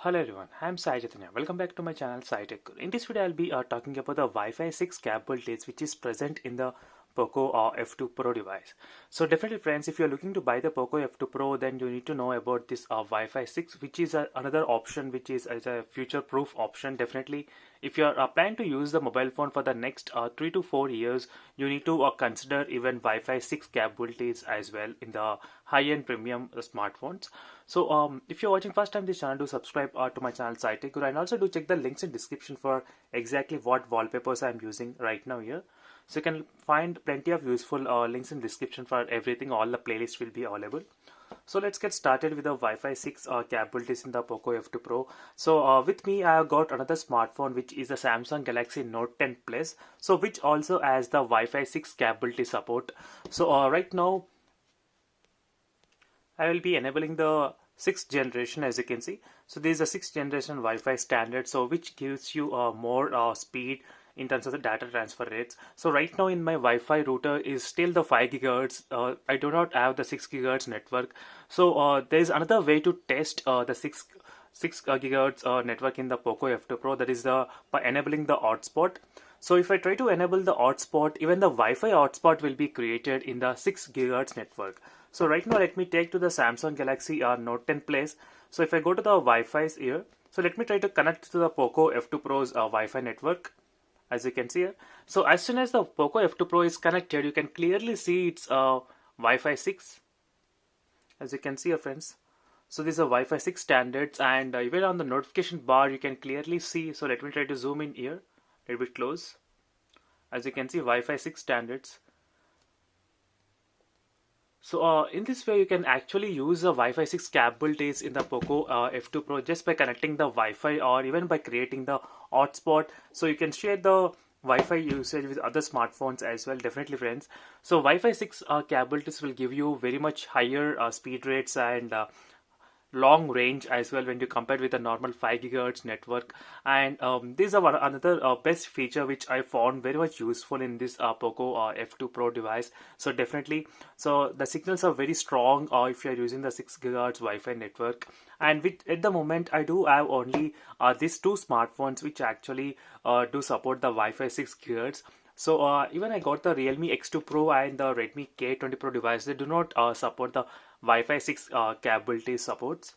Hello everyone, I am Sai Chaitanya. Welcome back to my channel Sai Tech. In this video, I'll be talking about the Wi-Fi 6 capabilities which is present in the POCO F2 Pro device. So definitely friends, if you're looking to buy the POCO F2 Pro, then you need to know about this Wi-Fi 6, which is another option which is a future-proof option. Definitely, if you're planning to use the mobile phone for the next 3 to 4 years, you need to consider even Wi-Fi 6 capabilities as well in the high-end premium smartphones. So if you're watching first time this channel, do subscribe to my channel Sai Tech, and also do check the links in description for exactly what wallpapers I'm using right now here. So you can find plenty of useful links in description for everything. All the playlists will be available. So let's get started with the Wi-Fi 6 capabilities in the POCO F2 Pro. So with me, I have got another smartphone which is the Samsung Galaxy Note 10 Plus. So which also has the Wi-Fi 6 capability support. So right now, I will be enabling the 6th generation, as you can see. So this is a 6th generation Wi-Fi standard, so which gives you more speed in terms of the data transfer rates. So right now in my Wi-Fi router is still the 5 GHz. I do not have the 6 GHz network. So there is another way to test the 6 GHz network in the POCO F2 Pro. That is by enabling the hotspot. So if I try to enable the hotspot, even the Wi-Fi hotspot will be created in the 6 GHz network. So right now let me take to the Samsung Galaxy Note 10 Plus. So if I go to the Wi-Fi here, so let me try to connect to the POCO F2 Pro's Wi-Fi network, as you can see here. So as soon as the POCO F2 Pro is connected, you can clearly see its Wi-Fi 6, as you can see here friends. So these are Wi-Fi 6 standards, and even on the notification bar you can clearly see. So let me try to zoom in here a little bit close. As you can see, Wi-Fi 6 standards. So in this way, you can actually use the Wi-Fi 6 capabilities in the POCO F2 Pro just by connecting the Wi-Fi or even by creating the hotspot. So you can share the Wi-Fi usage with other smartphones as well, definitely friends. So Wi-Fi 6 capabilities will give you very much higher speed rates and long range as well when you compare with a normal 5 GHz network. And these are another best feature which I found very much useful in this POCO F2 Pro device. So definitely, so the signals are very strong if you are using the 6 GHz Wi-Fi network. And at the moment I do have only these two smartphones which actually do support the Wi-Fi 6 GHz. So even I got the Realme X2 Pro and the Redmi K20 Pro device. They do not support the Wi-Fi 6 capability supports.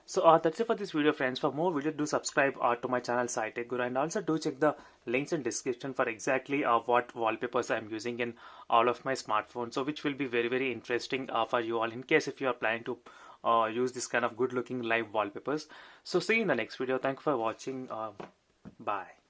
So that's it for this video friends. For more videos, do subscribe to my channel Sai Tech Guru, and also do check the links in description for exactly what wallpapers I am using in all of my smartphones. So which will be very interesting for you all in case if you are planning to use this kind of good looking live wallpapers. So see you in the next video. Thank you for watching. Bye.